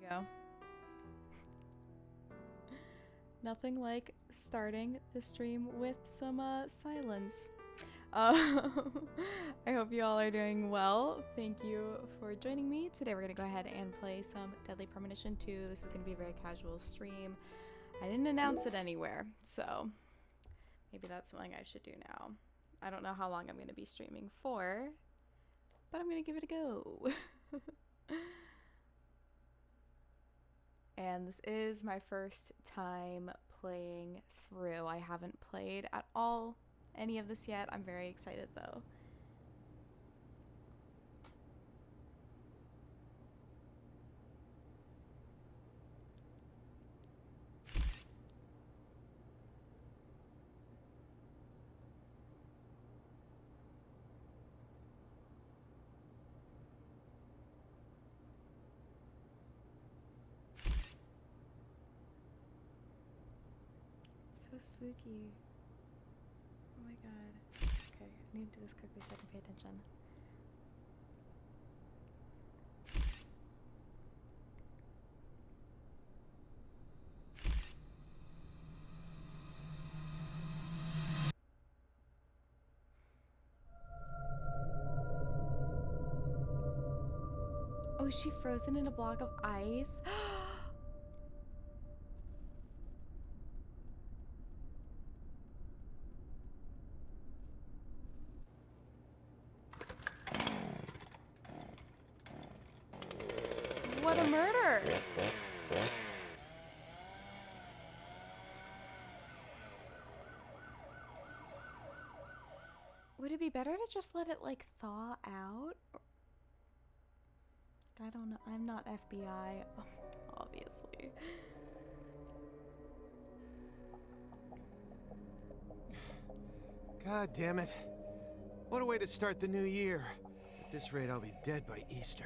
go. Nothing like starting the stream with some silence. I hope you all are doing well. Thank you for joining me. Today we're going to go ahead and play some Deadly Premonition 2. This is going to be a very casual stream. I didn't announce it anywhere, so maybe that's something I should do now. I don't know how long I'm going to be streaming for, but I'm going to give it a go. And this is my first time playing through. I haven't played at all any of this yet. I'm very excited though. So spooky. Oh my god. Okay, I need to do this quickly so I can pay attention. Oh, is she frozen in a block of ice? What a murder! Would it be better to just let it like thaw out? I don't know. I'm not FBI, obviously. God damn it. What a way to start the new year. At this rate, I'll be dead by Easter.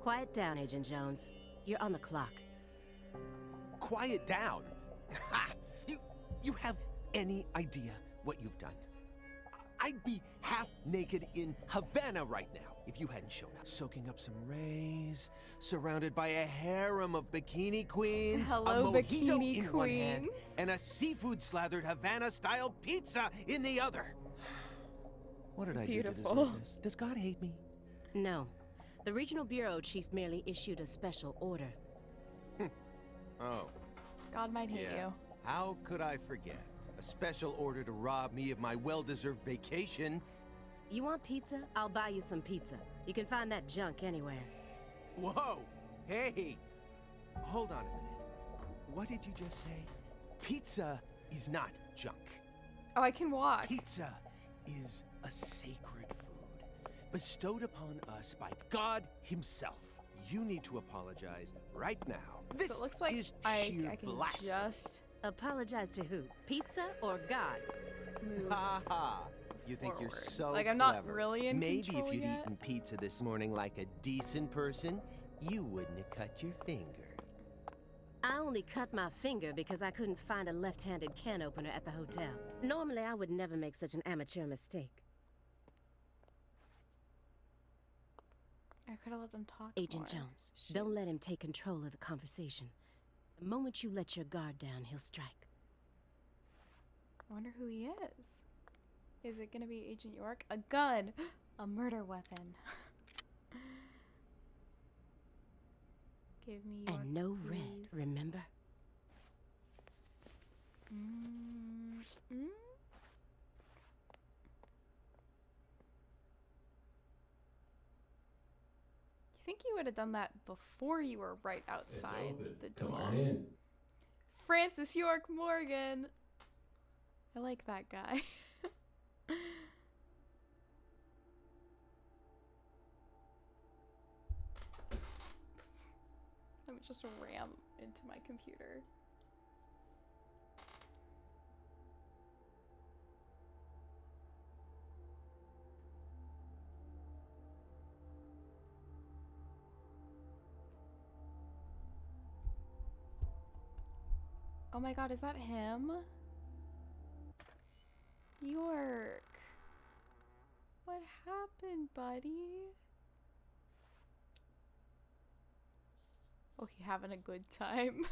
Quiet down, Agent Jones. You're on the clock. Quiet down? Ha! You have any idea what you've done? I'd be half naked in Havana right now if you hadn't shown up. Soaking up some rays, surrounded by a harem of bikini queens, Hello, a mojito bikini in one hand, queens. and a seafood-slathered Havana-style pizza in the other. What did I do to deserve this? Does God hate me? No. The Regional Bureau Chief merely issued a special order. Oh. God might hate you. How could I forget? A special order to rob me of my well-deserved vacation. You want pizza? I'll buy you some pizza. You can find that junk anywhere. Whoa! Hey! Hold on a minute. What did you just say? Pizza is not junk. Oh, I can walk. Pizza is a sacred food, bestowed upon us by God himself. You need to apologize right now. This So it looks like is I sheer can blasphemy. just Apologize to who? Pizza or God? move. Ha ha! You think you're forward. so Like, I'm clever. not really in Maybe control if you'd yet. eaten pizza this morning like a decent person, you wouldn't have cut your finger. I only cut my finger because I couldn't find a left-handed can opener at the hotel. Normally, I would never make such an amateur mistake. I could have let them talk Agent more. Jones, Shoot. don't let him take control of the conversation. The moment you let your guard down, he'll strike. I wonder who he is. Is it gonna be Agent York? A gun! A murder weapon. Give me York, And no please. red, remember? Mm. You think you would have done that before you were right outside the door? Come on in. Francis York Morgan. I like that guy. Let me just ram into my computer. Oh my god, is that him? York. What happened, buddy? Oh, he having a good time.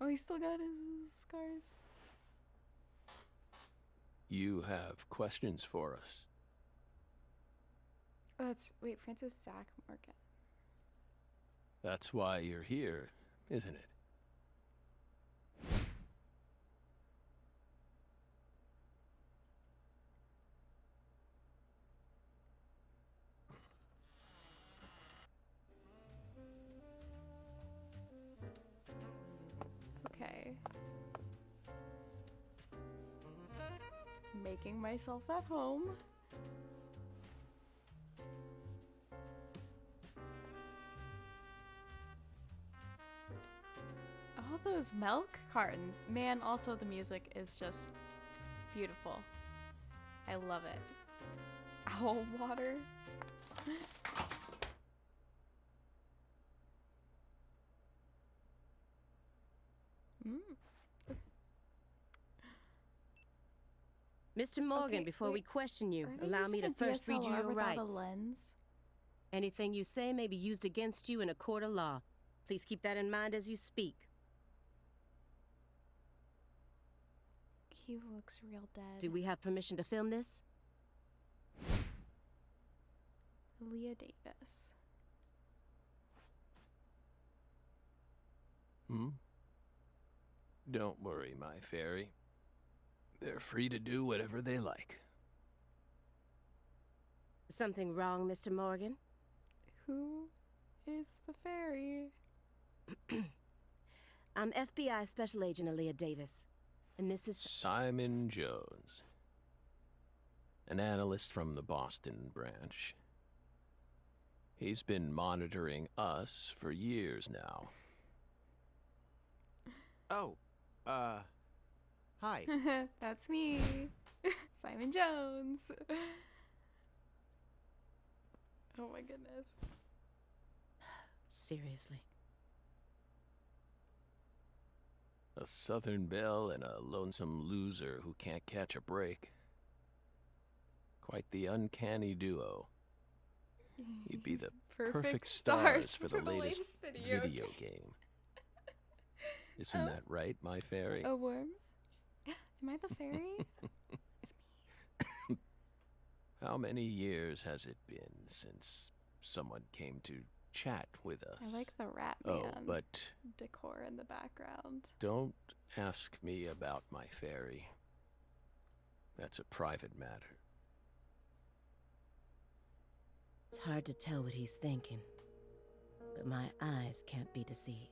Oh, he still got his scars. You have questions for us? Oh, that's wait, Francis Zach Morgan. That's why you're here, isn't it? Okay. Making myself at home. All those milk cartons. Man, also the music is just beautiful. I love it. Owl water. Mr. Morgan, Okay, before we wait. question you, Are they allow me using to a first read you DSLR your without a rights. lens? Anything you say may be used against you in a court of law. Please keep that in mind as you speak. He looks real dead. Do we have permission to film this? Leah Davis. Don't worry, my fairy. They're free to do whatever they like. Something wrong, Mr. Morgan? Who is the fairy? I'm FBI Special Agent Aaliyah Davis, and this is... Simon Jones. An analyst from the Boston branch. He's been monitoring us for years now. Oh, hi. That's me. Simon Jones. Oh my goodness. Seriously. A Southern belle and a lonesome loser who can't catch a break. Quite the uncanny duo. You'd be the perfect stars for the latest video game. Isn't that right, my fairy? A worm? Am I the fairy? It's me. How many years has it been since someone came to chat with us? I like the rat man Oh, but decor in the background. don't ask me about my fairy. That's a private matter. It's hard to tell what he's thinking, but my eyes can't be deceived.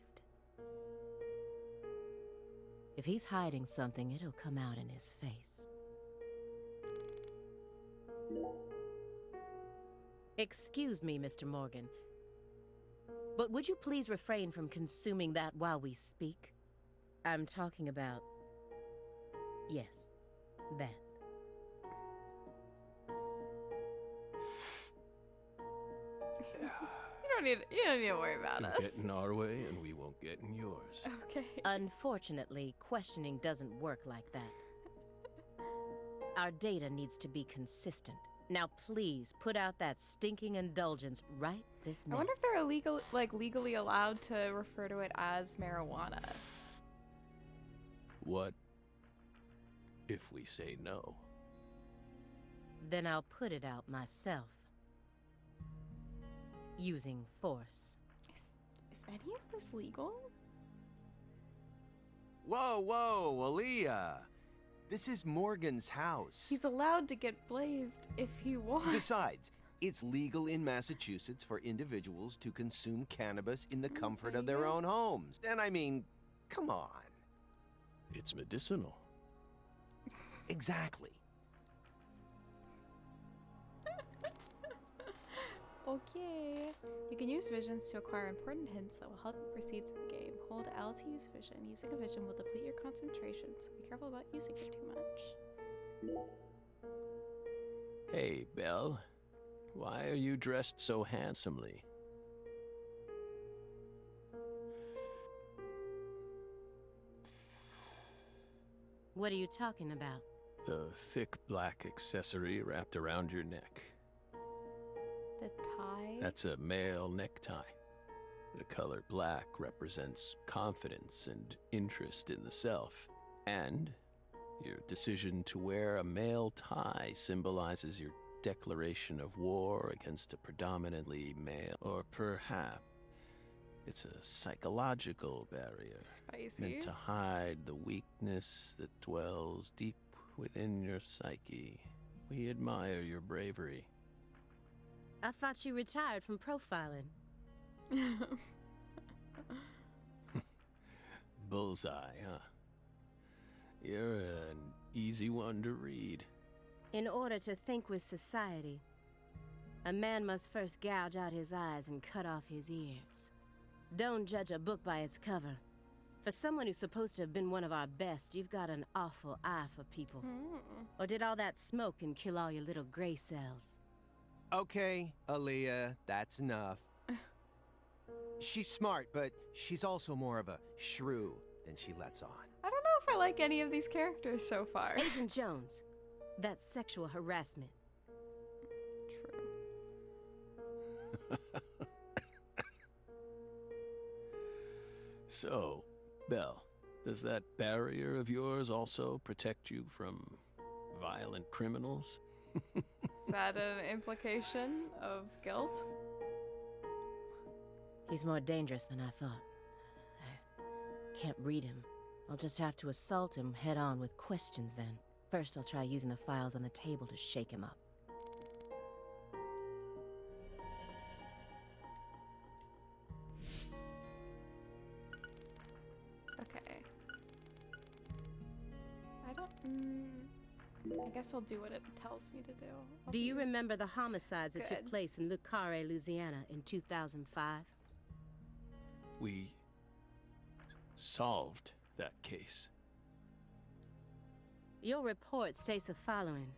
If he's hiding something, it'll come out in his face. Excuse me, Mr. Morgan, but would you please refrain from consuming that while we speak? I'm talking about... yes, that. You don't need to worry about You'll us. get in our way and we won't get in yours. Okay. Unfortunately, questioning doesn't work like that. Our data needs to be consistent. Now please put out that stinking indulgence right this I minute. wonder if they're legally allowed to refer to it as marijuana. What if we say no? Then I'll put it out myself. Using force. Is any of this legal? Whoa, whoa, Aaliyah. This is Morgan's house. He's allowed to get blazed if he wants. Besides, it's legal in Massachusetts for individuals to consume cannabis in the comfort of their own homes. And I mean, come on. It's medicinal. Exactly. Okay. You can use visions to acquire important hints that will help you proceed through the game. Hold L to use vision. Using a vision will deplete your concentration, so be careful about using it too much. Hey, Belle. Why are you dressed so handsomely? What are you talking about? The thick black accessory wrapped around your neck. The tie? That's a male necktie. The color black represents confidence and interest in the self. And your decision to wear a male tie symbolizes your declaration of war against a predominantly male. Or perhaps it's a psychological barrier. Spicy. Meant to hide the weakness that dwells deep within your psyche. We admire your bravery. I thought you retired from profiling. Bullseye, huh? You're an easy one to read. In order to think with society, a man must first gouge out his eyes and cut off his ears. Don't judge a book by its cover. For someone who's supposed to have been one of our best, you've got an awful eye for people. Or did all that smoke and kill all your little gray cells? Okay, Aaliyah, that's enough. She's smart, but she's also more of a shrew than she lets on. I don't know if I like any of these characters so far. Agent Jones, that's sexual harassment. True. So, Belle, does that barrier of yours also protect you from violent criminals? Is that an implication of guilt? He's more dangerous than I thought. I can't read him. I'll just have to assault him head on with questions then. First, I'll try using the files on the table to shake him up. Okay. I guess I'll do what it tells me to do. Do you remember the homicides that took Good. place in Le Carré, Louisiana in 2005? We solved that case. Your report states the following.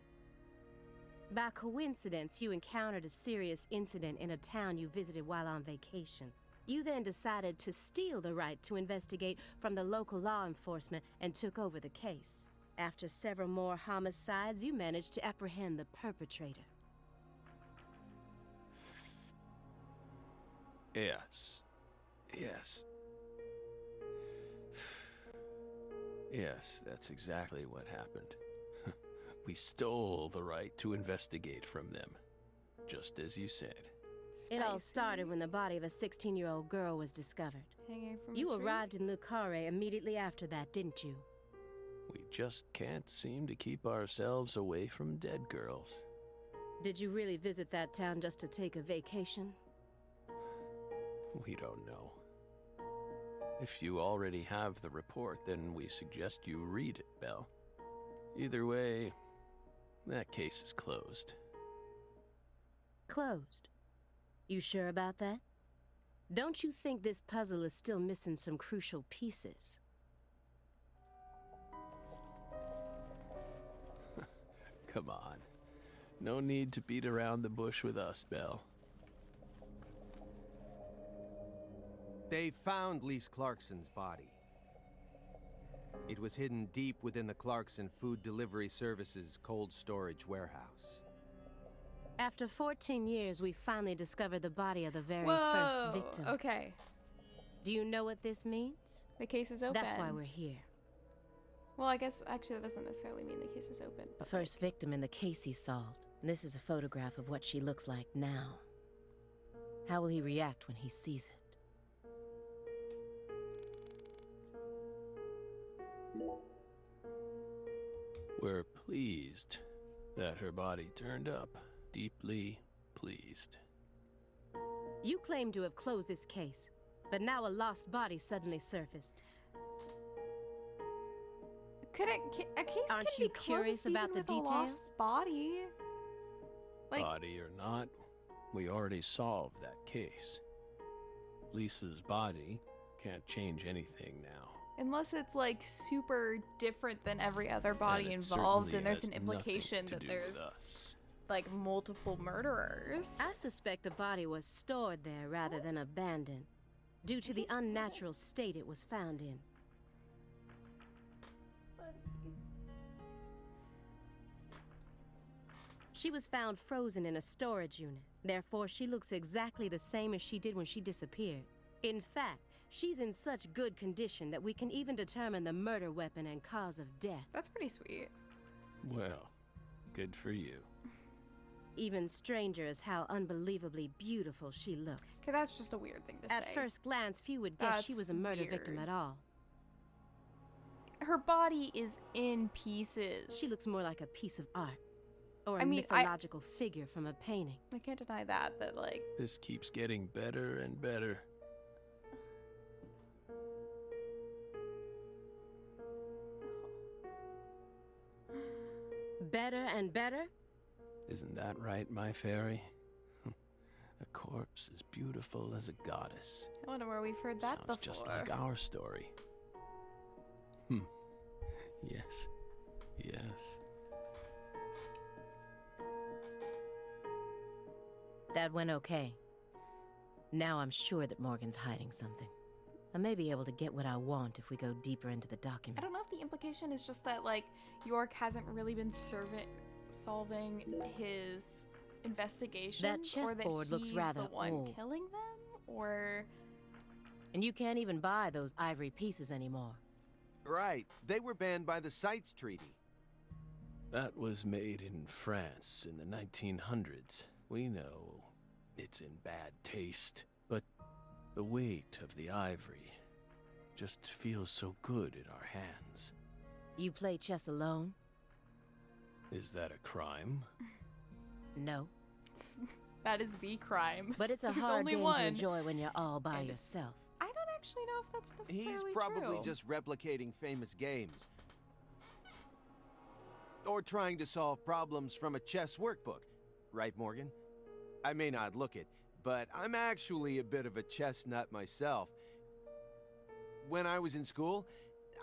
By coincidence, you encountered a serious incident in a town you visited while on vacation. You then decided to steal the right to investigate from the local law enforcement and took over the case. After several more homicides, you managed to apprehend the perpetrator. Yes. Yes. Yes, that's exactly what happened. We stole the right to investigate from them, just as you said. It all Spicy. started when the body of a 16-year-old girl was discovered. Hanging from You a tree? arrived in Le Carré immediately after that, didn't you? We just can't seem to keep ourselves away from dead girls. Did you really visit that town just to take a vacation? We don't know. If you already have the report, then we suggest you read it, Belle. Either way, that case is closed. Closed. You sure about that? Don't you think this puzzle is still missing some crucial pieces? Come on. No need to beat around the bush with us, Belle. They found Lise Clarkson's body. It was hidden deep within the Clarkson Food Delivery Services cold storage warehouse. After 14 years, we finally discovered the body of the very Whoa, first victim. Okay. Do you know what this means? The case is open. That's why we're here. Well, I guess actually that doesn't necessarily mean the case is open. The first victim in the case he solved. And this is a photograph of what she looks like now. How will he react when he sees it? We're pleased that her body turned up. Deeply pleased. You claim to have closed this case, but now a lost body suddenly surfaced. Could a case Aren't can you be closed curious about even the with a lost details? body? Like, Body or not, we already solved that case. Lisa's body can't change anything now. unless it's like super different than every other body And it involved, certainly and there's has an implication nothing that to do with there's us. like multiple murderers. I suspect the body was stored there rather than abandoned, due to the unnatural state it was found in. She was found frozen in a storage unit. Therefore, she looks exactly the same as she did when she disappeared. In fact, she's in such good condition that we can even determine the murder weapon and cause of death. That's pretty sweet. Well, good for you. Even stranger is how unbelievably beautiful she looks. Okay, that's just a weird thing to say. At first glance, few would guess she was a murder victim at all. Her body is in pieces. She looks more like a piece of art. Or a mythological figure from a painting. I can't deny that, like... This keeps getting better and better. Better and better? Isn't that right, my fairy? A corpse as beautiful as a goddess. I wonder where we've heard that Sounds before. just like our story. Yes. Yes. That went okay. Now I'm sure that Morgan's hiding something. I may be able to get what I want if we go deeper into the documents. I don't know if the implication is just that, like, York hasn't really been solving his investigations. That chessboard looks rather the one old. Killing them, or... And you can't even buy those ivory pieces anymore. Right. They were banned by the CITES Treaty. That was made in France in the 1900s. We know it's in bad taste, but the weight of the ivory just feels so good in our hands. You play chess alone? Is that a crime? No. That is the crime. But it's a There's hard only game one. to enjoy when you're all by yourself. I don't actually know if that's necessarily He's probably true. just replicating famous games. Or trying to solve problems from a chess workbook. Right, Morgan? I may not look it, but I'm actually a bit of a chess nut myself. When I was in school,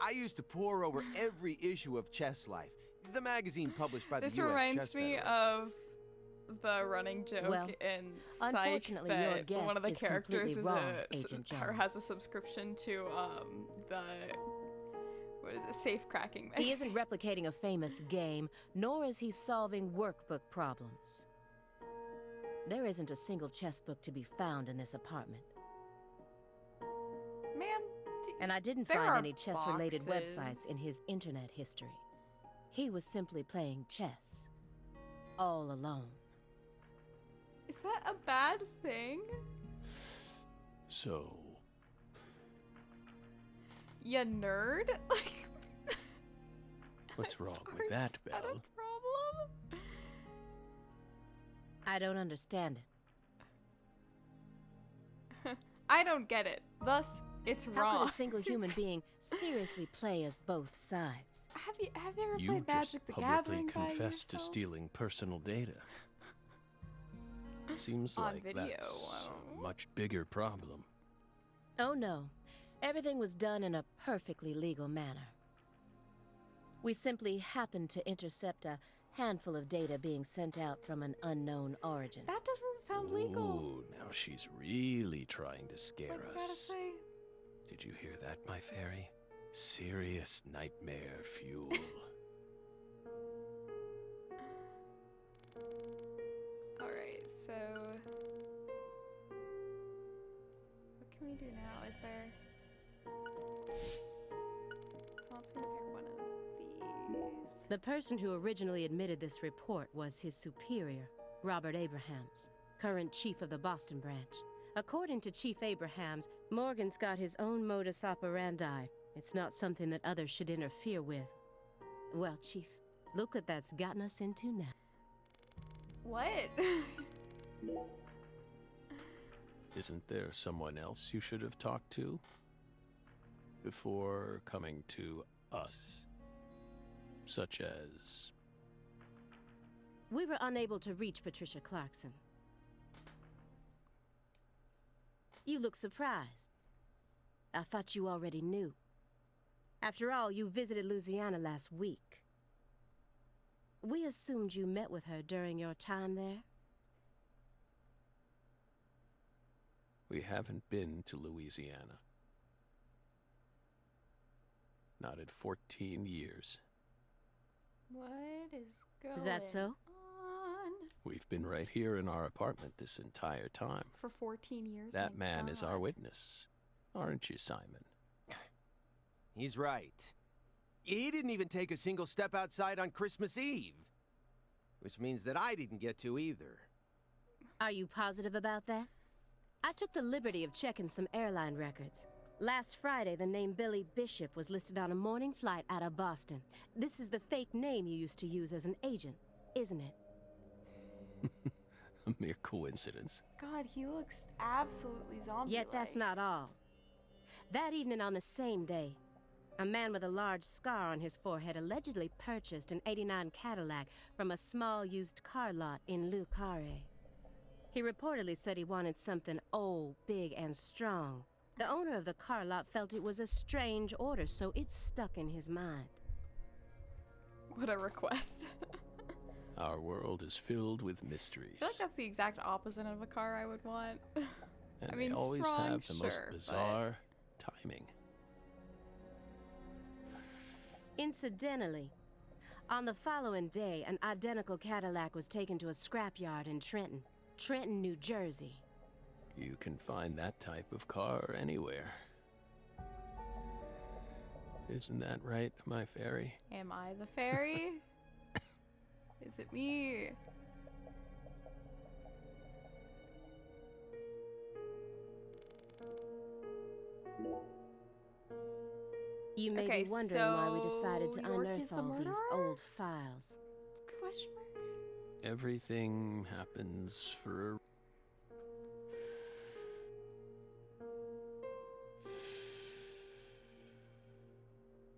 I used to pore over every issue of Chess Life, the magazine published by the U.S. This reminds Chess me Federation. of the running joke in Psych unfortunately, your that guess one of the is characters completely is wrong, Agent or Jones. has a subscription to the what is it, safe cracking magazine. He isn't replicating a famous game, nor is he solving workbook problems. There isn't a single chess book to be found in this apartment. Man, And I didn't there find are any chess-related boxes. websites in his internet history. He was simply playing chess. All alone. Is that a bad thing? So, You nerd? Like, what's I'm wrong sorry, with that, is that a Belle? problem? I don't understand it. I don't get it. Thus, it's How wrong. could a single human being seriously play as both sides? Have you ever You played just Magic the publicly Gathering by confessed to yourself? stealing personal data. Seems On like video, that's wow. a much bigger problem. Oh no. Everything was done in a perfectly legal manner. We simply happened to intercept a handful of data being sent out from an unknown origin. That doesn't sound legal. Ooh, now she's really trying to scare Like, I gotta us. say. Did you hear that, my fairy? Serious nightmare fuel. Alright, so... What can we do now? Is there... So let's pick one of these. The person who originally admitted this report was his superior, Robert Abrahams, current chief of the Boston branch. According to Chief Abrahams, Morgan's got his own modus operandi. It's not something that others should interfere with. Well, Chief, look what that's gotten us into now. What? Isn't there someone else you should have talked to? Before coming to us? Such as... We were unable to reach Patricia Clarkson. You look surprised. I thought you already knew. After all, you visited Louisiana last week. We assumed you met with her during your time there. We haven't been to Louisiana. Not in 14 years. What is going Is that so? on? We've been right here in our apartment this entire time. For 14 years. That my man is our God. witness. Aren't you, Simon? He's right. He didn't even take a single step outside on Christmas Eve. Which means that I didn't get to either. Are you positive about that? I took the liberty of checking some airline records. Last Friday, the name Billy Bishop was listed on a morning flight out of Boston. This is the fake name you used to use as an agent, isn't it? A mere coincidence. God, he looks absolutely zombie-like. Yet that's not all. That evening on the same day, a man with a large scar on his forehead allegedly purchased an '89 Cadillac from a small used car lot in Le Carré. He reportedly said he wanted something old, big, and strong. The owner of the car lot felt it was a strange order, so it stuck in his mind. What a request. Our world is filled with mysteries. I feel like that's the exact opposite of a car I would want. And I mean, they always strong, have the most sure, bizarre timing. Incidentally, on the following day, an identical Cadillac was taken to a scrapyard in Trenton, New Jersey. You can find that type of car anywhere. Isn't that right, my fairy? Am I the fairy? Is it me? You may Okay, be wondering why we decided so to York is unearth the all these murderer? old files. Question mark? Everything happens for a...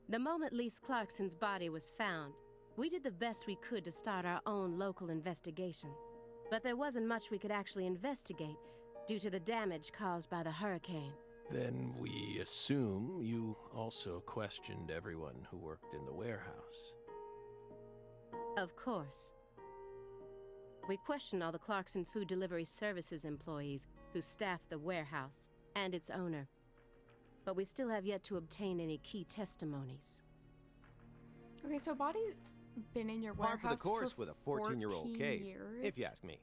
The moment Lise Clarkson's body was found, we did the best we could to start our own local investigation. But there wasn't much we could actually investigate due to the damage caused by the hurricane. Then we assume you also questioned everyone who worked in the warehouse. Of course. We questioned all the Clarkson Food Delivery Services employees who staffed the warehouse and its owner. But we still have yet to obtain any key testimonies. Okay, so Body's been in your Par warehouse for the course with a 14-year-old 14 case, years? if you ask me.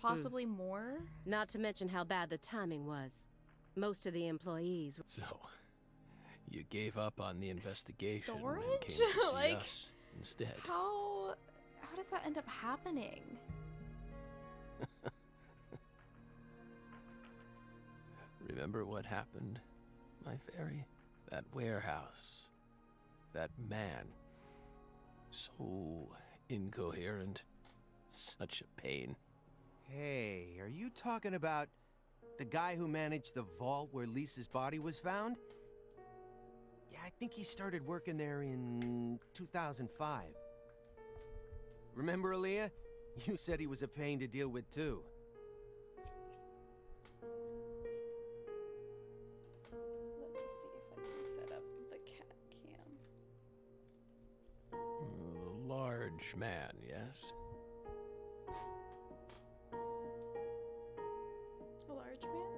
Possibly more? Not to mention how bad the timing was. Most of the employees... So, you gave up on the investigation Storage? and came to see Like, us instead. How does that end up happening? Remember what happened, my fairy? That warehouse. That man. So incoherent. Such a pain. Hey, are you talking about the guy who managed the vault where Lisa's body was found? Yeah, I think he started working there in 2005. Remember, Aaliyah? You said he was a pain to deal with, too. Let me see if I can set up the cat cam. A large man, yes? A large man?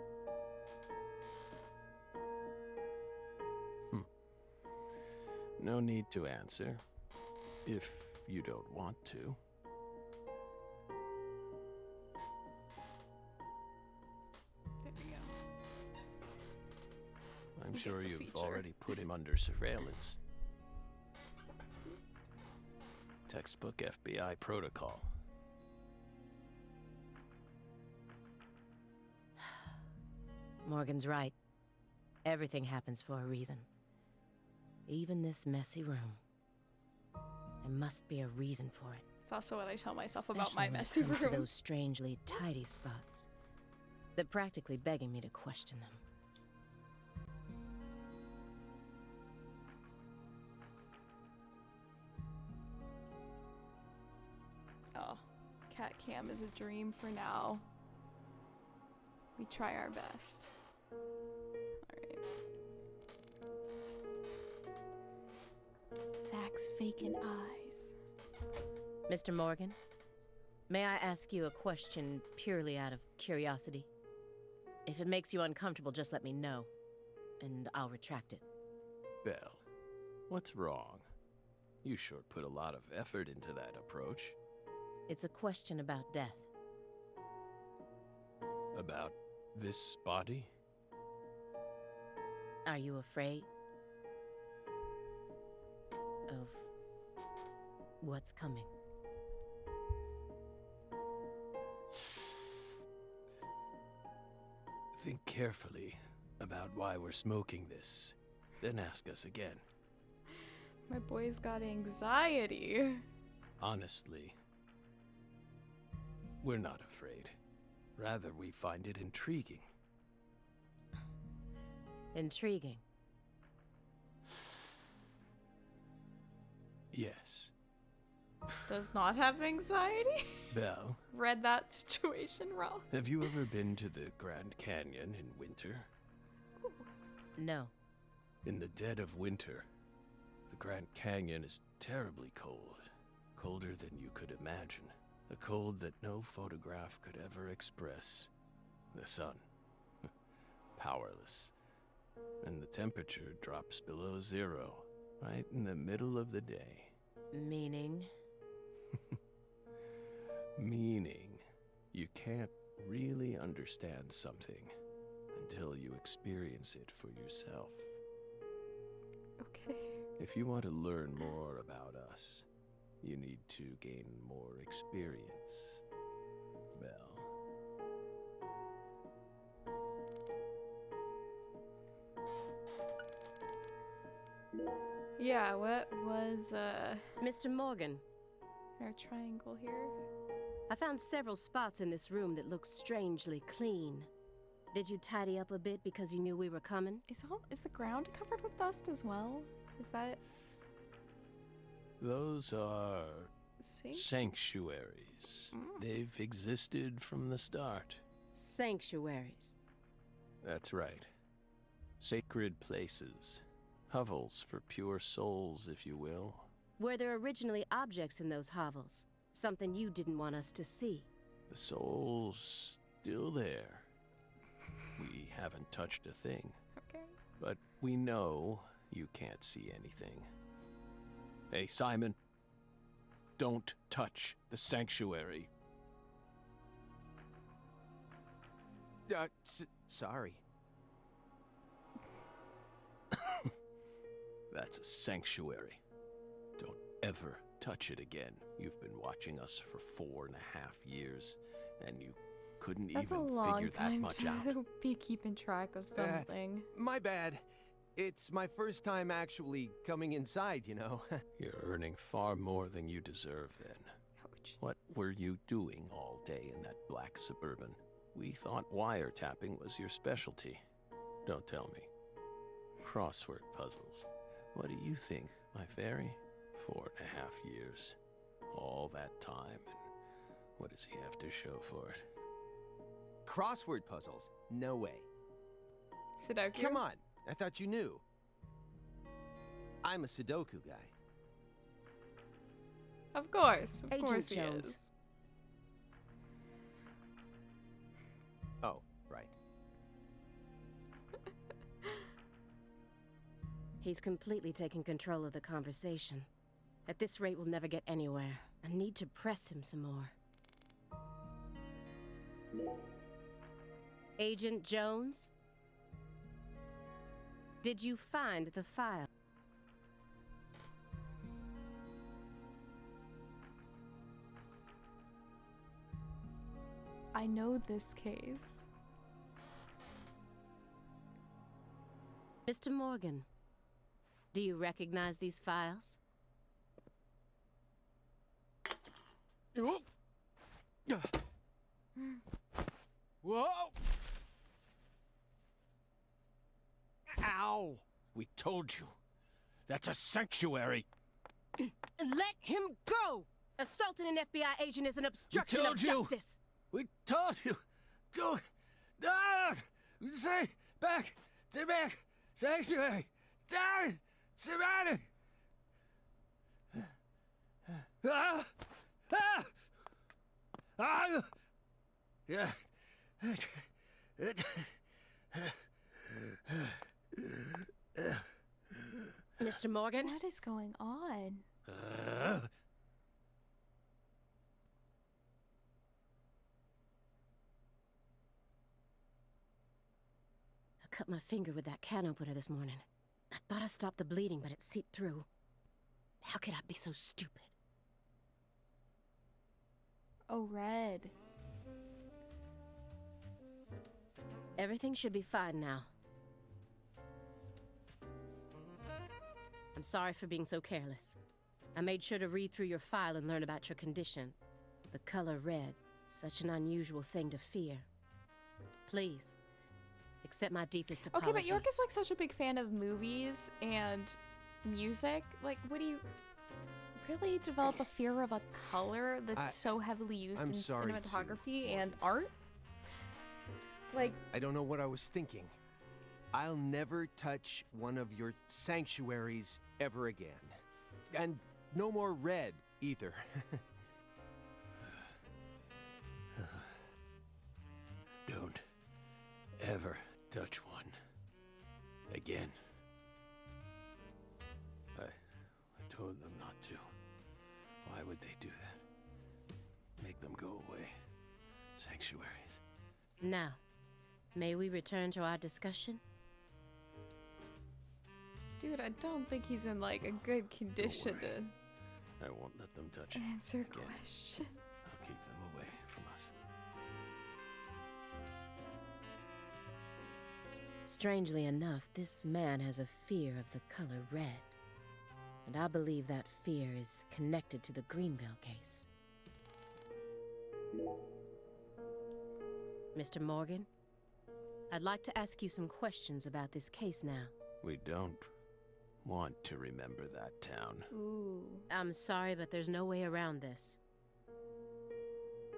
No need to answer. If you don't want to. There we go. I'm He sure gets a you've feature. already put him under surveillance. Textbook FBI protocol. Morgan's right. Everything happens for a reason. Even this messy room. There must be a reason for it. It's also what I tell myself Especially about my when it messy comes to room. those strangely tidy spots. They're practically begging me to question them. Oh, cat cam is a dream for now. We try our best. Alright. Zach's vacant eyes. Mr. Morgan, may I ask you a question purely out of curiosity? If it makes you uncomfortable, just let me know, and I'll retract it. Belle, what's wrong? You sure put a lot of effort into that approach. It's a question about death. About this body? Are you afraid of what's coming? Think carefully about why we're smoking this, then ask us again. My boy's got anxiety. Honestly, we're not afraid. Rather, we find it intriguing. Intriguing. Yes. Does not have anxiety? Belle, Read that situation wrong. have you ever been to the Grand Canyon in winter? No. In the dead of winter, the Grand Canyon is terribly cold. Colder than you could imagine. A cold that no photograph could ever express. The sun. Powerless. And the temperature drops below zero, right in the middle of the day. Meaning? Meaning, you can't really understand something until you experience it for yourself. Okay. If you want to learn more about us, you need to gain more experience. Well, Yeah, what was, Mr. Morgan, our triangle here? I found several spots in this room that look strangely clean. Did you tidy up a bit because you knew we were coming? Is the ground covered with dust as well? Is that... those are See? sanctuaries. They've existed from the start. Sanctuaries. That's right. Sacred places. Hovels for pure souls, if you will. Were there originally objects in those hovels? Something you didn't want us to see? The soul's still there. We haven't touched a thing. Okay. But we know you can't see anything. Hey, Simon. Don't touch the sanctuary. Sorry. That's a sanctuary. Don't ever touch it again. You've been watching us for 4.5 years, and you couldn't That's a even long figure that time much to out. be keeping track of something. My bad. It's my first time actually coming inside, you know. You're earning far more than you deserve then. Ouch. What were you doing all day in that black Suburban? We thought wiretapping was your specialty. Don't tell me. Crossword puzzles. What do you think, my fairy? 4.5 years. All that time, and what does he have to show for it? Crossword puzzles? No way. Sudoku? Come on, I thought you knew. I'm a Sudoku guy. Of course. Of Agent course he Jones. is. Oh, right. He's completely taken control of the conversation. At this rate, we'll never get anywhere. I need to press him some more. Agent Jones? Did you find the file? I know this case. Mr. Morgan, do you recognize these files? Whoa! Ow! We told you. That's a sanctuary. Let him go! Assaulting an FBI agent is an obstruction of told you. justice! We told you. Go. Ah! Stay back. Stay back. Sanctuary. Down. Surrounded. Ah! Ah! Ah! Yeah. Mr. Morgan? What is going on? cut my finger with that can opener this morning. I thought I stopped the bleeding, but it seeped through. How could I be so stupid? Oh, red. Everything should be fine now. I'm sorry for being so careless. I made sure to read through your file and learn about your condition. The color red, such an unusual thing to fear. Please, accept my deepest apologies. Okay, but York is like such a big fan of movies and music. Like, would you really develop a fear of a color that's so heavily used in cinematography and art? Like, I don't know what I was thinking. I'll never touch one of your sanctuaries ever again. And no more red, either. Don't ever touch one again. I told them not to. Why would they do that? Make them go away. Sanctuaries. Now, may we return to our discussion? dude, I don't think he's in like a good condition to I won't let them touch answer again. questions. I'll keep them away from us. Strangely enough, this man has a fear of the color red. And I believe that fear is connected to the Greenville case. Mr. Morgan, I'd like to ask you some questions about this case now. We don't want to remember that town. Ooh. I'm sorry, but there's no way around this.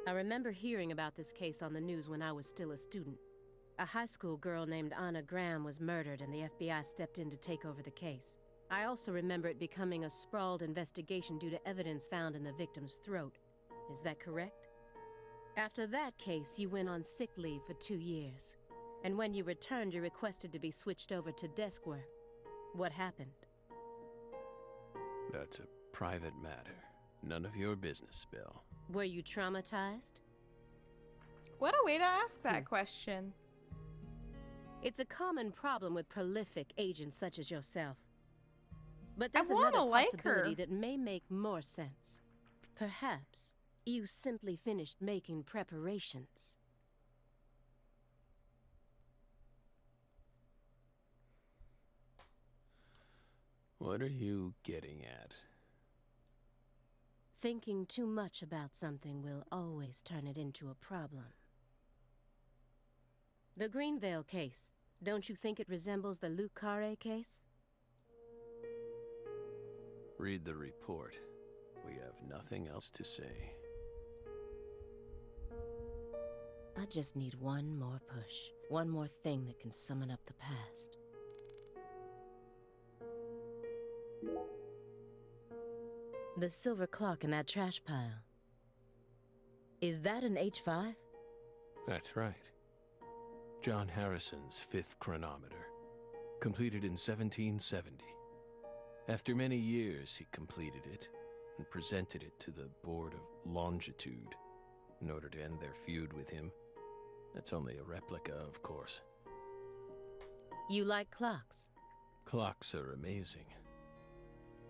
I remember hearing about this case on the news when I was still a student. A high school girl named Anna Graham was murdered and the FBI stepped in to take over the case. I also remember it becoming a sprawled investigation due to evidence found in the victim's throat. Is that correct? After that case, you went on sick leave for 2 years. And when you returned, you requested to be switched over to desk work. What happened? That's a private matter. None of your business, Bill. Were you traumatized? What a way to ask that question. It's a common problem with prolific agents such as yourself. But there's wanna another like possibility her. that may make more sense. Perhaps you simply finished making preparations. What are you getting at? Thinking too much about something will always turn it into a problem. The Greenvale case. Don't you think it resembles the Luke Carre case? Read the report. We have nothing else to say. I just need one more push. One more thing that can summon up the past. The silver clock in that trash pile. Is that an H5? That's right. John Harrison's 5th chronometer. Completed in 1770. After many years, he completed it and presented it to the Board of Longitude in order to end their feud with him. That's only a replica, of course. You like clocks? Clocks are amazing.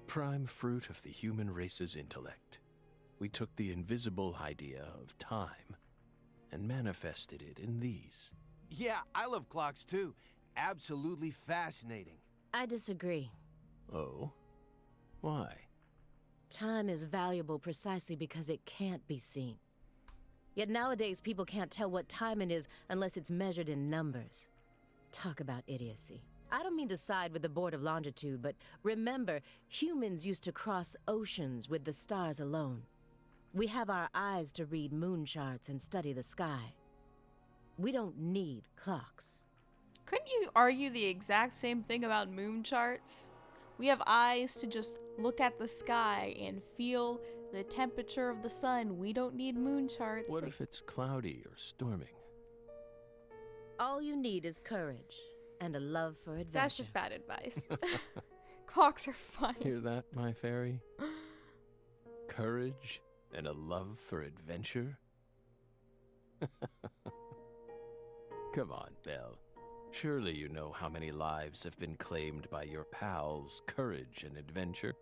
Prime fruit of the human race's intellect. We took the invisible idea of time and manifested it in these. Yeah, I love clocks too. Absolutely fascinating. I disagree. Oh? Why? Time is valuable precisely because it can't be seen. Yet nowadays people can't tell what time it is unless it's measured in numbers. Talk about idiocy. I don't mean to side with the Board of Longitude, but remember, humans used to cross oceans with the stars alone. We have our eyes to read moon charts and study the sky. We don't need clocks. Couldn't you argue the exact same thing about moon charts? We have eyes to just look at the sky and feel the temperature of the sun. We don't need moon charts. What if it's cloudy or storming? All you need is courage and a love for adventure. That's just bad advice. Clocks are fine. Hear that, my fairy? Courage and a love for adventure? Come on, Belle. Surely you know how many lives have been claimed by your pals' courage and adventure?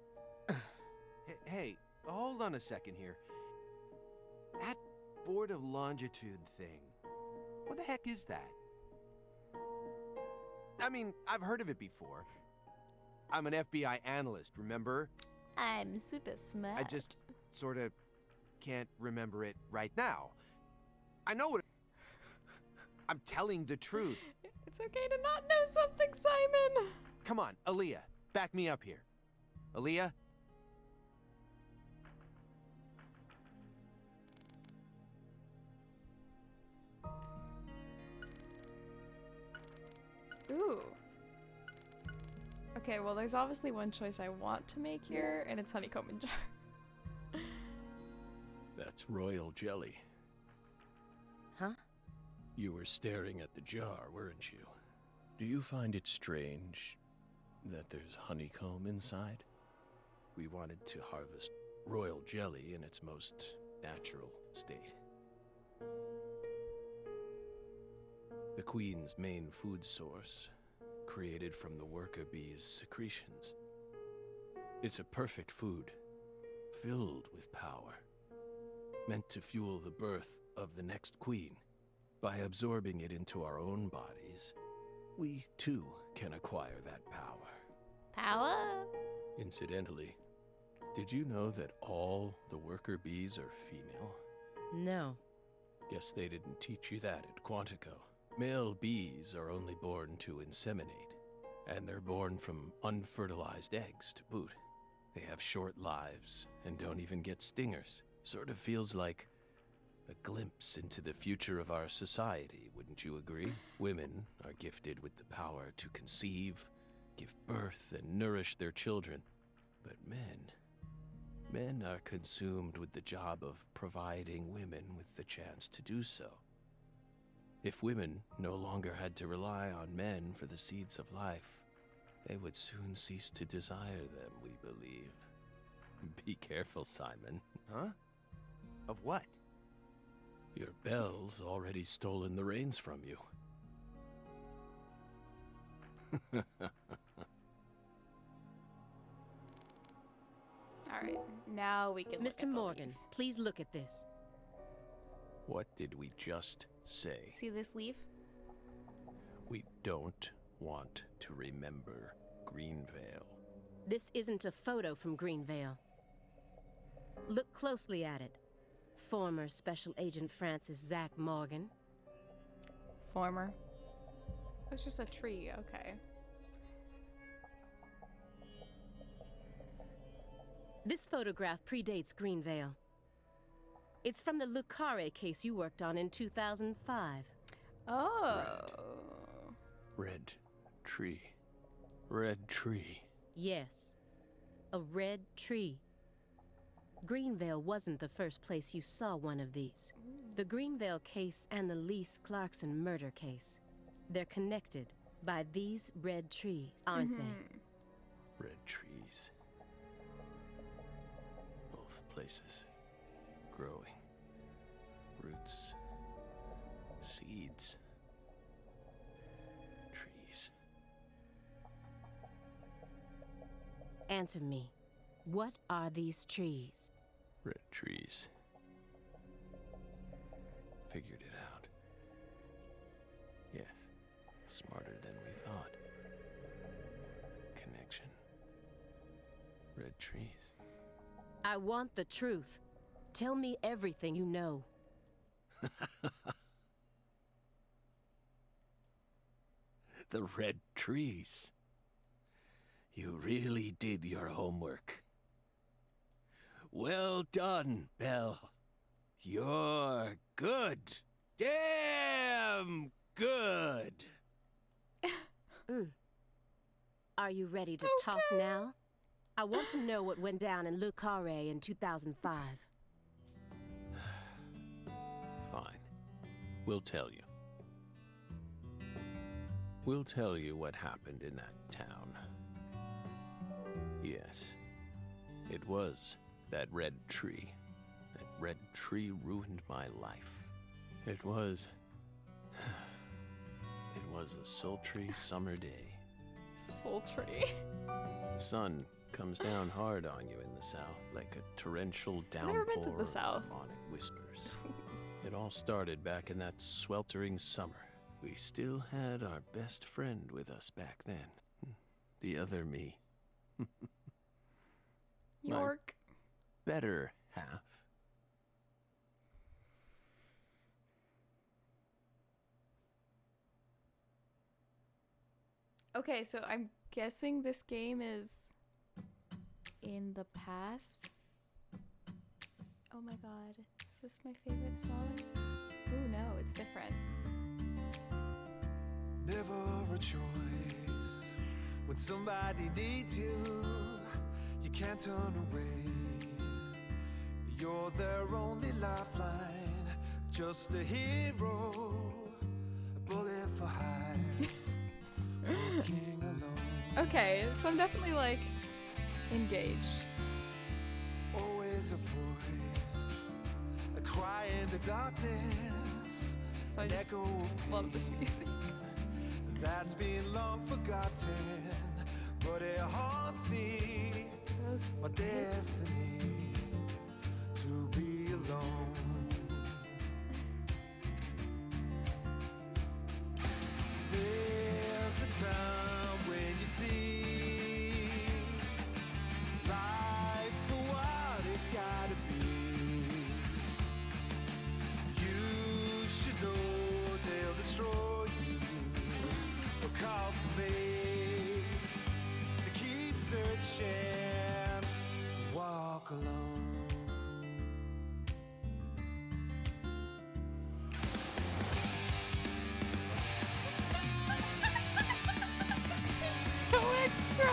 Hey, hold on a second here. That board of longitude thing. What the heck is that? I mean, I've heard of it before. I'm an FBI analyst, remember? I'm super smart. I just sort of can't remember it right now. I know what. I'm telling the truth. It's okay to not know something, Simon. Come on, Aaliyah, back me up here. Aaliyah? Ooh. Okay, well, there's obviously one choice I want to make here, and it's honeycomb and jar. That's royal jelly. Huh? You were staring at the jar, weren't you? Do you find it strange that there's honeycomb inside? We wanted to harvest royal jelly in its most natural state. The queen's main food source, created from the worker bee's secretions. It's a perfect food, filled with power, meant to fuel the birth of the next queen. By absorbing it into our own bodies, we too can acquire that power. Power? Incidentally, did you know that all the worker bees are female? No. Guess they didn't teach you that at Quantico. Male bees are only born to inseminate, and they're born from unfertilized eggs to boot. They have short lives and don't even get stingers. Sort of feels like a glimpse into the future of our society, wouldn't you agree? Women are gifted with the power to conceive, give birth, and nourish their children. But men are consumed with the job of providing women with the chance to do so. If women no longer had to rely on men for the seeds of life, they would soon cease to desire them, we believe. Be careful, Simon. Huh? Of what? Your Belle's already stolen the reins from you. Alright, now we can look Mr. at the Morgan, leaf. please look at this. What did we just say? See this leaf? We don't want to remember Greenvale. This isn't a photo from Greenvale. Look closely at it. Former Special Agent Francis Zach Morgan. Former. It's just a tree, okay. This photograph predates Greenvale. It's from the Lucare case you worked on in 2005. Oh. Red tree. Red tree. Yes, a red tree. Greenvale wasn't the first place you saw one of these. The Greenvale case and the Lise Clarkson murder case. They're connected by these red trees, aren't they? Red trees. Both places. Growing. Roots. Seeds. Trees. Answer me. What are these trees? Red trees. Figured it out. Yes. Smarter than we thought. Connection. Red trees. I want the truth. Tell me everything you know. The red trees. You really did your homework. Well done, Belle. You're good. Damn good. Are you ready to talk now? I want to know what went down in Le Carré in 2005. Fine. We'll tell you. We'll tell you what happened in that town. Yes, it was that red tree. That red tree ruined my life. It was It was a sultry summer day. Sultry. The sun comes down hard on you in the south, like a torrential I've never been to downpour the south. of demonic whispers. It all started back in that sweltering summer. We still had our best friend with us back then. The other me. York. Better half. Okay, so I'm guessing this game is in the past. Oh my god, is this my favorite song? Ooh, no, it's different. Never a choice. When somebody needs you, you can't turn away. You're their only lifeline, just a hero, a bullet for hire, working alone. Okay, so I'm definitely like engaged. Always a voice, a cry in the darkness, So I an just echo of love this pain music. that's been long forgotten, but it haunts me. Those My hits. destiny to be alone. There's a time when you see life for what it's gotta be. You should know they'll destroy you. A call to make, to keep searching, walk alone. It's so extra.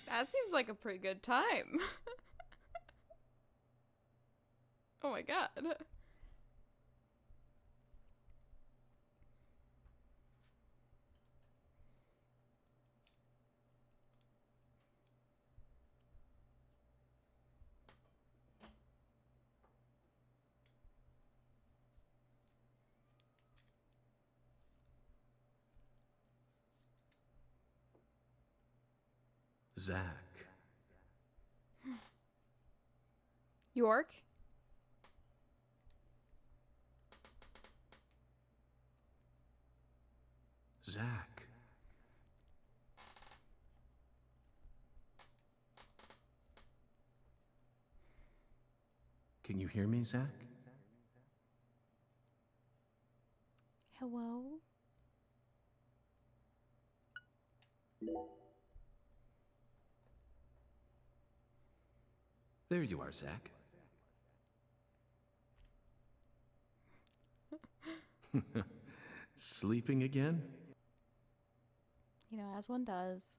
That seems like a pretty good time. Oh my god. Zach. York? Zach. Can you hear me, Zach? Hello? There you are, Zach. Sleeping again? You know, as one does.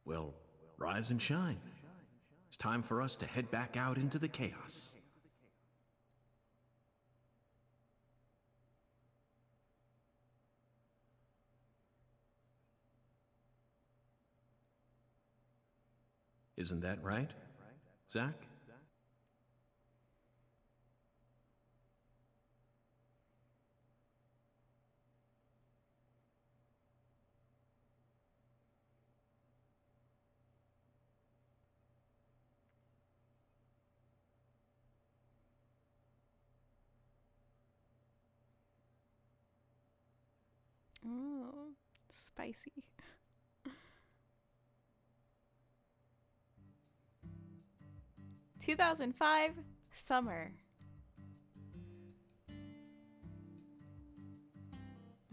Well, rise and shine. It's time for us to head back out into the chaos. Isn't that right, Zach? Oh, spicy. 2005 summer.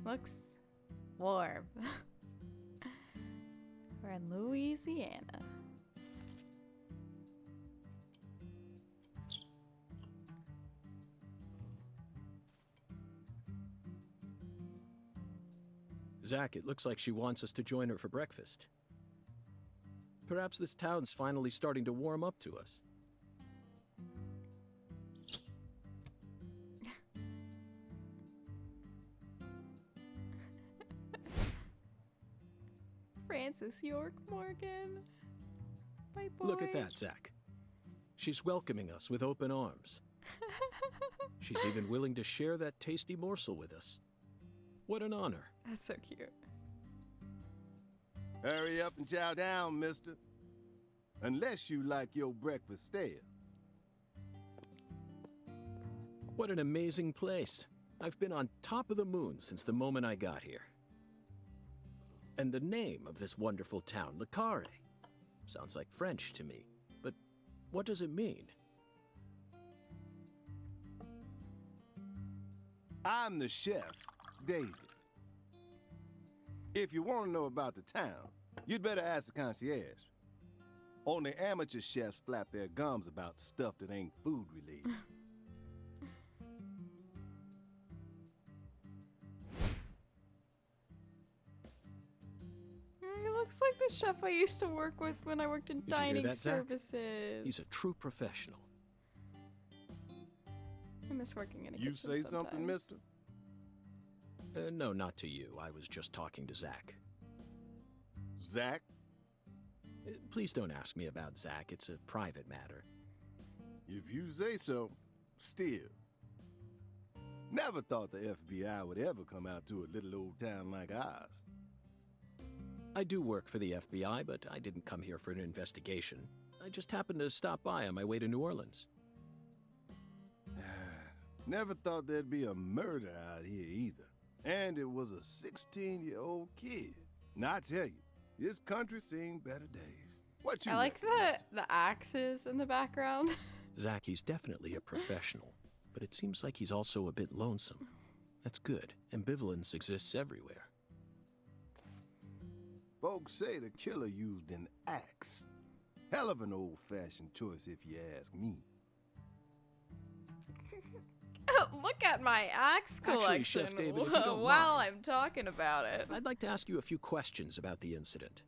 Looks warm. We're in Louisiana. Zach, it looks like she wants us to join her for breakfast. Perhaps this town's finally starting to warm up to us. Francis York Morgan. My boy. Look at that, Zach. She's welcoming us with open arms. She's even willing to share that tasty morsel with us. What an honor. That's so cute. Hurry up and chow down, mister. Unless you like your breakfast stale. What an amazing place. I've been on top of the moon since the moment I got here. And the name of this wonderful town, Le Carré, sounds like French to me. But what does it mean? I'm the chef, David. If you want to know about the town, you'd better ask the concierge. Only amateur chefs flap their gums about stuff that ain't food related. He looks like the chef I used to work with when I worked in Did you hear dining that, Zach? services. He's a true professional. I miss working in a You kitchen say something, sometimes. mister? No, not to you. I was just talking to Zach. Zach? Please don't ask me about Zach. It's a private matter. If you say so, still. Never thought the FBI would ever come out to a little old town like ours. I do work for the FBI, but I didn't come here for an investigation. I just happened to stop by on my way to New Orleans. Never thought there'd be a murder out here either. And it was a 16-year-old kid. Now, I tell you, this country's seen better days. What you I like reckon, mister? the axes in the background. Zach, he's definitely a professional, but it seems like he's also a bit lonesome. That's good. Ambivalence exists everywhere. Folks say the killer used an axe. Hell of an old-fashioned choice if you ask me. Look at my axe Actually, collection Chef David, if you don't while mind, I'm talking about it. I'd like to ask you a few questions about the incident.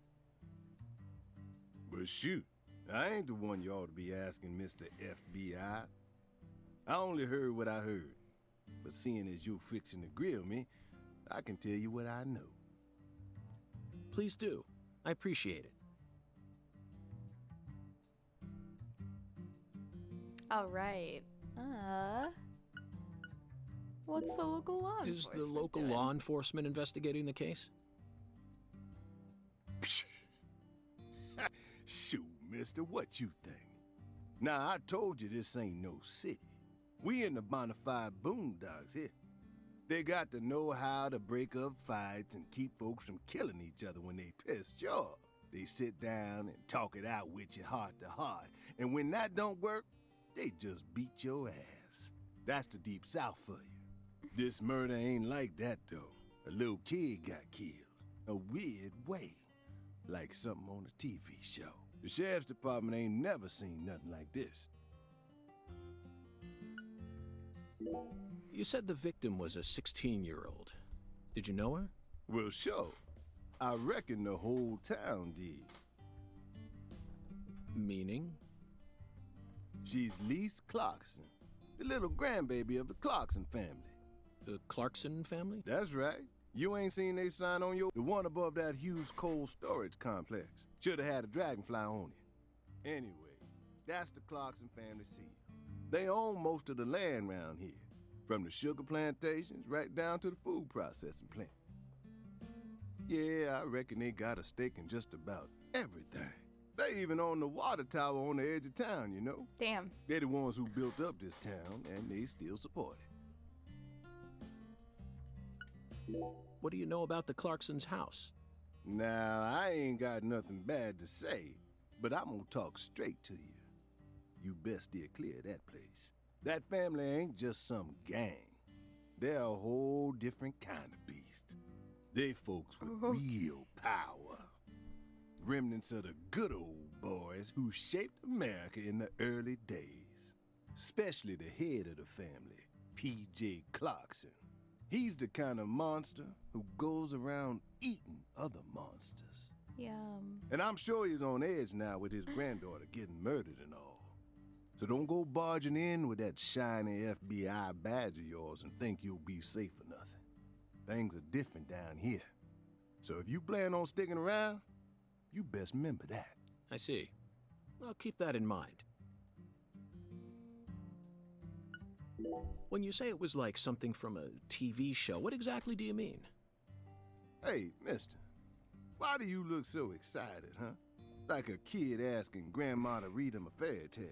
But shoot, I ain't the one you ought to be asking, Mr. FBI. I only heard what I heard. But seeing as you're fixing to grill me, I can tell you what I know. Please do. I appreciate it. All right. What's the local law Is enforcement the local doing? law enforcement investigating the case? Shoot, mister, what you think? Now, I told you this ain't no city. We in the bonafide boondocks here. They got to know how to break up fights and keep folks from killing each other when they pissed you off. They sit down and talk it out with you heart to heart. And when that don't work, they just beat your ass. That's the deep south for you. This murder ain't like that, though. A little kid got killed. A weird way. Like something on a TV show. The sheriff's department ain't never seen nothing like this. You said the victim was a 16-year-old. Did you know her? Well, sure. I reckon the whole town did. Meaning? She's Lise Clarkson, the little grandbaby of the Clarkson family. The Clarkson family? That's right. You ain't seen they sign on the one above that huge cold storage complex. Should have had a dragonfly on it. Anyway, that's the Clarkson family seal. They own most of the land around here, from the sugar plantations right down to the food processing plant. Yeah, I reckon they got a stake in just about everything. They even own the water tower on the edge of town, you know? Damn. They're the ones who built up this town, and they still support it. What do you know about the Clarksons' house? Now, I ain't got nothing bad to say, but I'm gonna talk straight to you. You best steer clear of that place. That family ain't just some gang. They're a whole different kind of beast. They folks with real power. Remnants of the good old boys who shaped America in the early days. Especially the head of the family, P.J. Clarkson. He's the kind of monster who goes around eating other monsters. Yum. And I'm sure he's on edge now with his granddaughter getting murdered and all. So don't go barging in with that shiny FBI badge of yours and think you'll be safe for nothing. Things are different down here. So if you plan on sticking around, you best remember that. I see. I'll keep that in mind. When you say it was like something from a TV show, what exactly do you mean? Hey, mister, why do you look so excited, huh? Like a kid asking grandma to read him a fairy tale.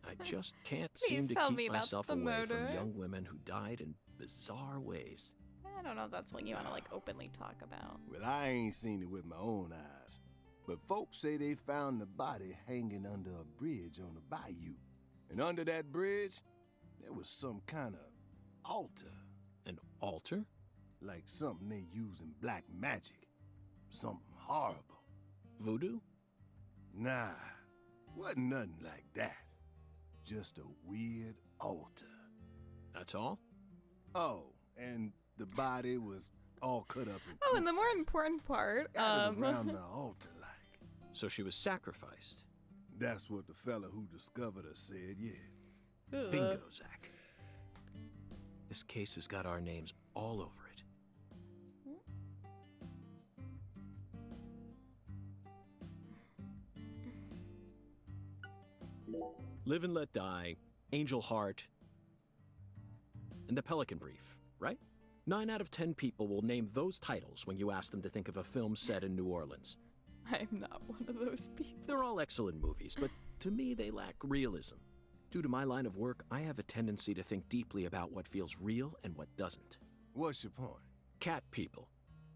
I just can't Please seem to tell me keep about myself the away murder. from young women who died in bizarre ways. I don't know if that's something you want to like openly talk about. Well, I ain't seen it with my own eyes, but folks say they found the body hanging under a bridge on the bayou. And under that bridge, there was some kind of altar. An altar? Like something they use in black magic. Something horrible. Voodoo? Nah, wasn't nothing like that. Just a weird altar. That's all? Oh, and the body was all cut up in Oh, and the more pieces, important part, scattered around the altar like. So she was sacrificed. That's what the fella who discovered her said, yeah. Bingo, Zach. This case has got our names all over it. Live and Let Die, Angel Heart, and The Pelican Brief, right? 9 out of 10 people will name those titles when you ask them to think of a film set in New Orleans. I'm not one of those people. They're all excellent movies, but to me they lack realism. Due to my line of work, I have a tendency to think deeply about what feels real and what doesn't. What's your point? Cat People.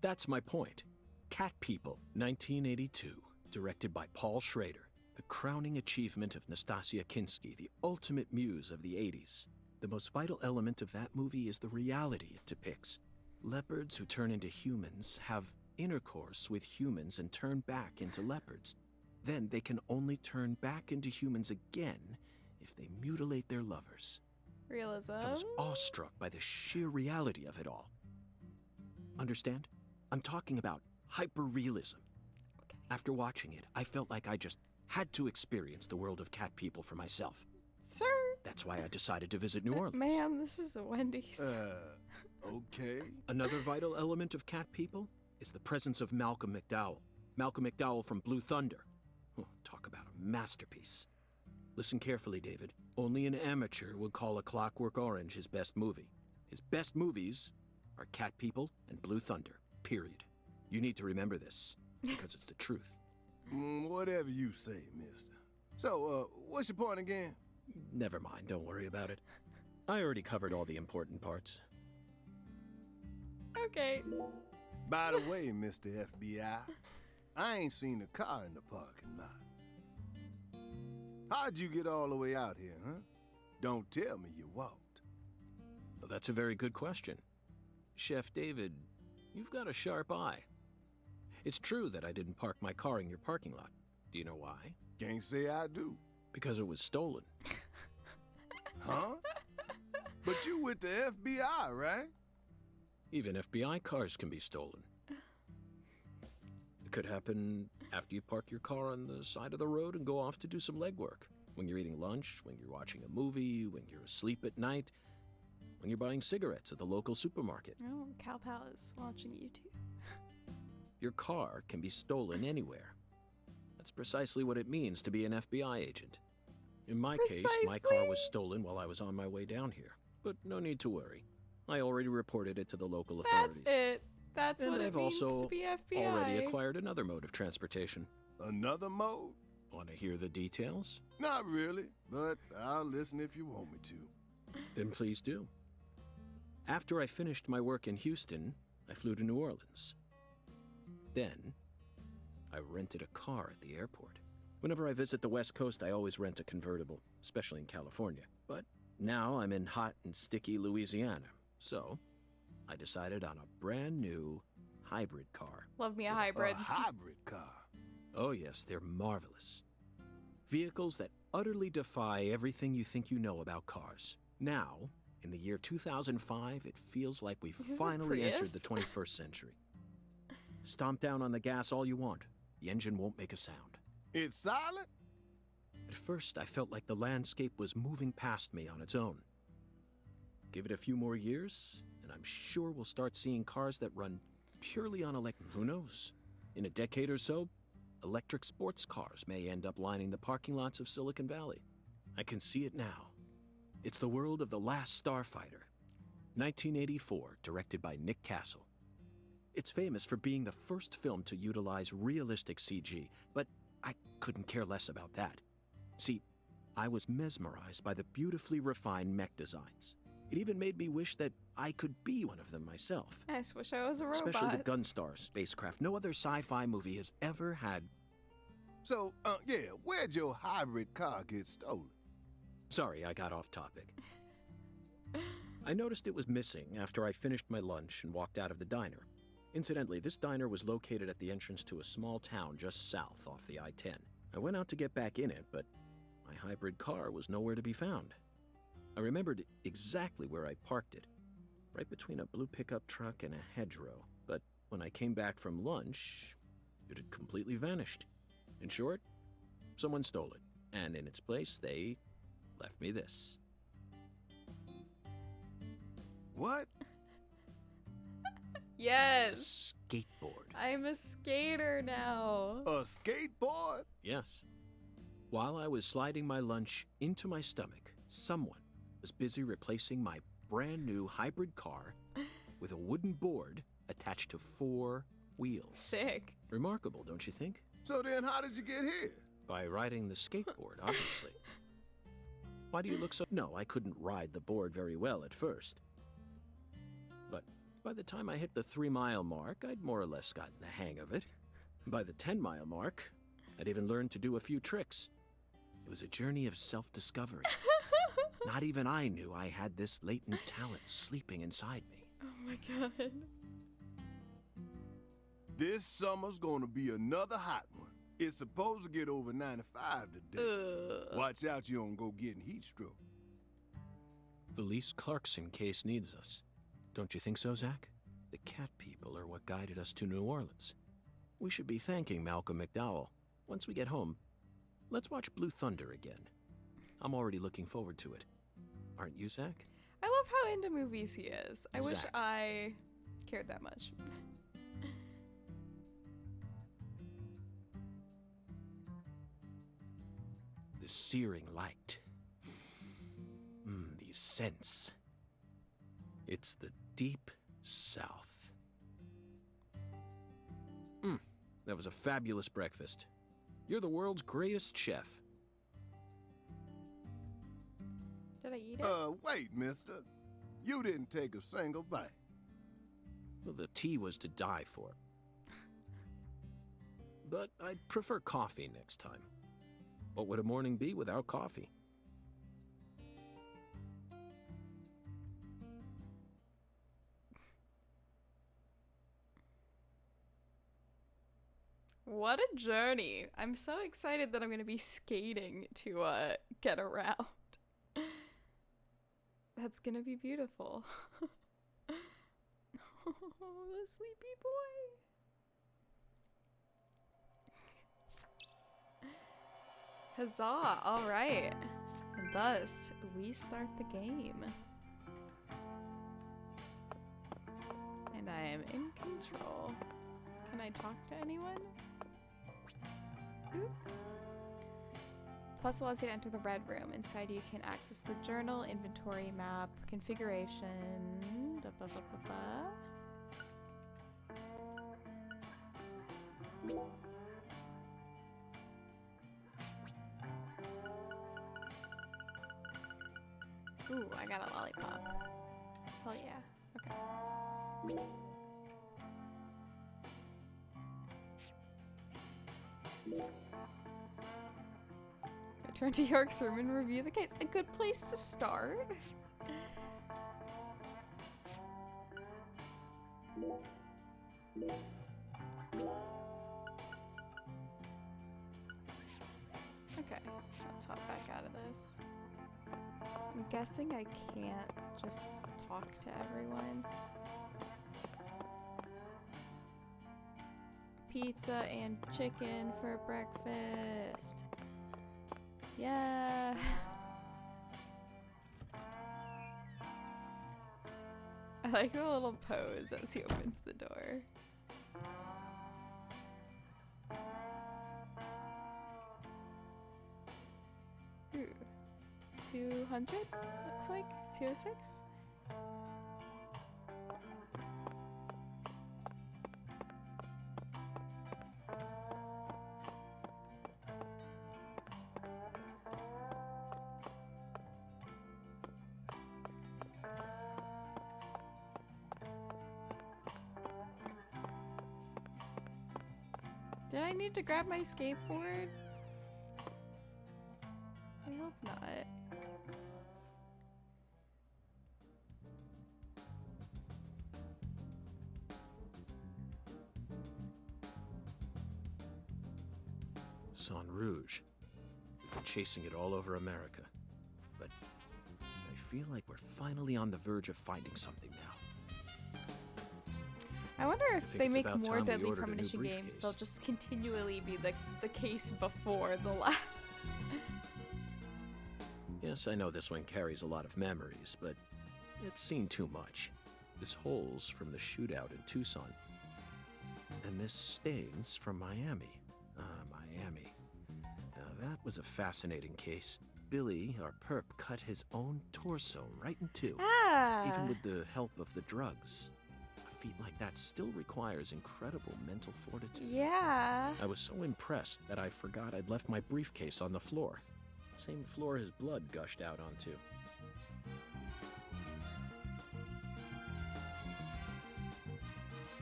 That's my point. Cat People, 1982, directed by Paul Schrader. The crowning achievement of Nastasia Kinski, the ultimate muse of the 80s. The most vital element of that movie is the reality it depicts. Leopards who turn into humans have intercourse with humans and turn back into leopards. Then they can only turn back into humans again if they mutilate their lovers. Realism. I was awestruck by the sheer reality of it all. Understand? I'm talking about hyper-realism. Okay. After watching it, I felt like I just had to experience the world of Cat People for myself. Sir. That's why I decided to visit New Orleans. Ma'am, this is a Wendy's. Okay. Another vital element of Cat People is the presence of Malcolm McDowell. Malcolm McDowell from Blue Thunder. Oh, talk about a masterpiece. Listen carefully, David. Only an amateur would call A Clockwork Orange his best movie. His best movies are Cat People and Blue Thunder, period. You need to remember this, because it's the truth. Whatever you say, mister. So, what's your point again? Never mind, don't worry about it. I already covered all the important parts. Okay. By the way, Mr. FBI, I ain't seen a car in the parking lot. How'd you get all the way out here, huh? Don't tell me you walked. Well, that's a very good question. Chef David, you've got a sharp eye. It's true that I didn't park my car in your parking lot. Do you know why? Can't say I do. Because it was stolen. Huh? But you with the FBI, right? Even FBI cars can be stolen. It could happen after you park your car on the side of the road and go off to do some legwork. When you're eating lunch, when you're watching a movie, when you're asleep at night, when you're buying cigarettes at the local supermarket. Oh, Cal Pal is watching YouTube. Your car can be stolen anywhere. That's precisely what it means to be an FBI agent. In my case, my car was stolen while I was on my way down here. But no need to worry. I already reported it to the local authorities. That's it. That's And what it I've means also to be FBI. already acquired another mode of transportation. Another mode? Want to hear the details? Not really, but I'll listen if you want me to. Then please do. After I finished my work in Houston, I flew to New Orleans. Then, I rented a car at the airport. Whenever I visit the West Coast, I always rent a convertible, especially in California. But now I'm in hot and sticky Louisiana, so I decided on a brand new hybrid car. Love me a hybrid. A hybrid car. Oh yes, they're marvelous. Vehicles that utterly defy everything you think you know about cars. Now, in the year 2005, it feels like we've Is this a finally entered Prius? the 21st century. Stomp down on the gas all you want. The engine won't make a sound. It's silent? At first, I felt like the landscape was moving past me on its own. Give it a few more years, and I'm sure we'll start seeing cars that run purely on electric. Who knows? In a decade or so, electric sports cars may end up lining the parking lots of Silicon Valley. I can see it now. It's the world of The Last Starfighter, 1984, directed by Nick Castle. It's famous for being the first film to utilize realistic CG, but I couldn't care less about that. See, I was mesmerized by the beautifully refined mech designs. It even made me wish that I could be one of them myself. I just wish I was a robot. Especially the Gunstar spacecraft. No other sci-fi movie has ever had. So, yeah, where'd your hybrid car get stolen? Sorry, I got off topic. I noticed it was missing after I finished my lunch and walked out of the diner. Incidentally, this diner was located at the entrance to a small town just south off the I-10. I went out to get back in it, but my hybrid car was nowhere to be found. I remembered exactly where I parked it, right between a blue pickup truck and a hedgerow. But when I came back from lunch, it had completely vanished. In short, someone stole it, and in its place, they left me this. What? Yes. A skateboard. I'm a skater now. A skateboard? Yes. While I was sliding my lunch into my stomach, someone was busy replacing my brand new hybrid car with a wooden board attached to 4 wheels. Sick. Remarkable, don't you think? So then how did you get here? By riding the skateboard, obviously. Why do you look so... No, I couldn't ride the board very well at first. But by the time I hit the 3-mile mark, I'd more or less gotten the hang of it. By the 10-mile mark, I'd even learned to do a few tricks. It was a journey of self-discovery. Not even I knew I had this latent talent sleeping inside me. Oh my god. This summer's gonna be another hot one. It's supposed to get over 95 today. Watch out you don't go getting heat stroke. The Lise Clarkson case needs us. Don't you think so, Zach? The cat people are what guided us to New Orleans. We should be thanking Malcolm McDowell. Once we get home, let's watch Blue Thunder again. I'm already looking forward to it. Aren't you, Zach? I love how into movies he is. I wish Zach. I cared that much. The searing light. These scents. It's the deep south. That was a fabulous breakfast. You're the world's greatest chef. Did I eat it? Wait, mister. You didn't take a single bite. Well, the tea was to die for. But I'd prefer coffee next time. What would a morning be without coffee? What a journey. I'm so excited that I'm going to be skating to get around. That's going to be beautiful. Oh, the sleepy boy. Huzzah! All right. And thus, we start the game. And I am in control. Can I talk to anyone? Oop. Plus allows you to enter the red room. Inside you can access the journal, inventory, map, configuration. Da, ba, ba, ba, ba. Ooh, I got a lollipop. Hell yeah. Okay. Return to York's room and review the case. A good place to start. Okay, let's hop back out of this. I'm guessing I can't just talk to everyone. pizza and chicken for breakfast. Yeah. I like the little pose as he opens the door. Ooh. 200? Looks like 206? Did I need to grab my skateboard? I hope not. Sang Rouge. We've been chasing it all over America. But I feel like we're finally on the verge of finding something now. I wonder if they make more Deadly ordered a new Premonition games, briefcase. they'll just continually be the case before the last. Yes, I know this one carries a lot of memories, but it's seen too much. This hole's from the shootout in Tucson. And this stains from Miami. Miami. Now that was a fascinating case. Billy, our perp, cut his own torso right in two. Ah! Even with the help of the drugs. A feat like that still requires incredible mental fortitude. Yeah. I was so impressed that I forgot I'd left my briefcase on the floor. Same floor his blood gushed out onto.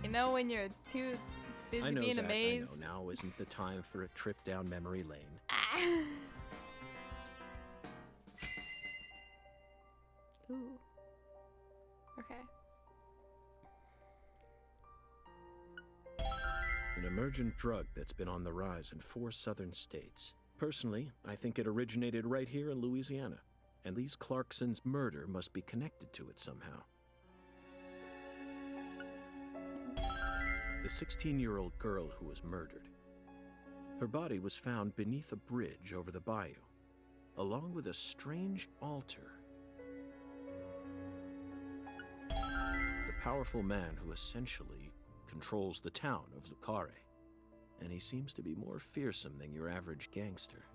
You know when you're too busy I know, being Zach, amazed? I know. Now isn't the time for a trip down memory lane. Ah. Ooh. Okay. An emergent drug that's been on the rise in 4 southern states. Personally, I think it originated right here in Louisiana, and Lise Clarkson's murder must be connected to it somehow. The 16-year-old girl who was murdered. Her body was found beneath a bridge over the bayou, along with a strange altar. The powerful man who essentially controls the town of Lucare, and he seems to be more fearsome than your average gangster.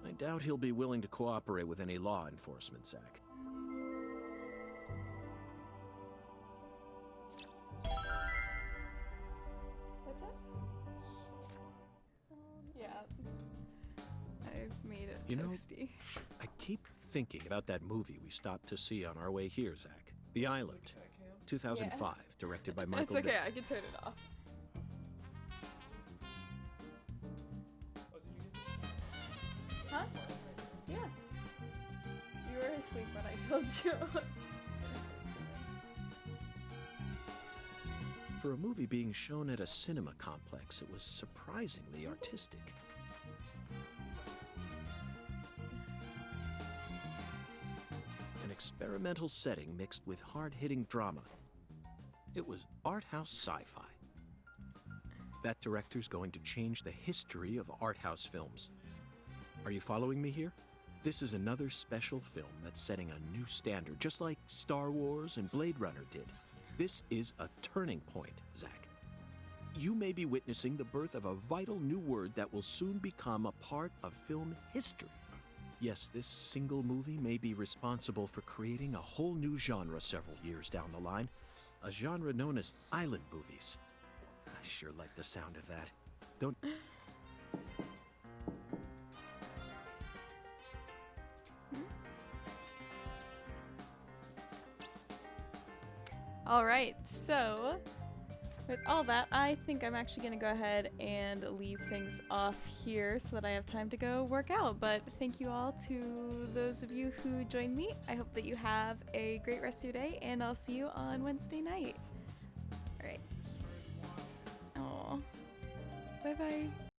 I doubt he'll be willing to cooperate with any law enforcement, Zach. What's up? Yeah. I've made it You know, toasty. I keep thinking about that movie we stopped to see on our way here, Zach. The Island, 2005, directed by Michael It's okay, Bay. I can turn it off. Huh? Yeah. You were asleep when I told you. For a movie being shown at a cinema complex, it was surprisingly artistic. An experimental setting mixed with hard-hitting drama. It was art house sci-fi. That director's going to change the history of art house films. Are you following me here? This is another special film that's setting a new standard, just like Star Wars and Blade Runner did. This is a turning point, Zach. You may be witnessing the birth of a vital new word that will soon become a part of film history. Yes, this single movie may be responsible for creating a whole new genre several years down the line, a genre known as island movies. I sure like the sound of that. Don't... Alright, so with all that, I think I'm actually going to go ahead and leave things off here so that I have time to go work out. But thank you all to those of you who joined me. I hope that you have a great rest of your day, and I'll see you on Wednesday night. Alright. Aw. Bye-bye.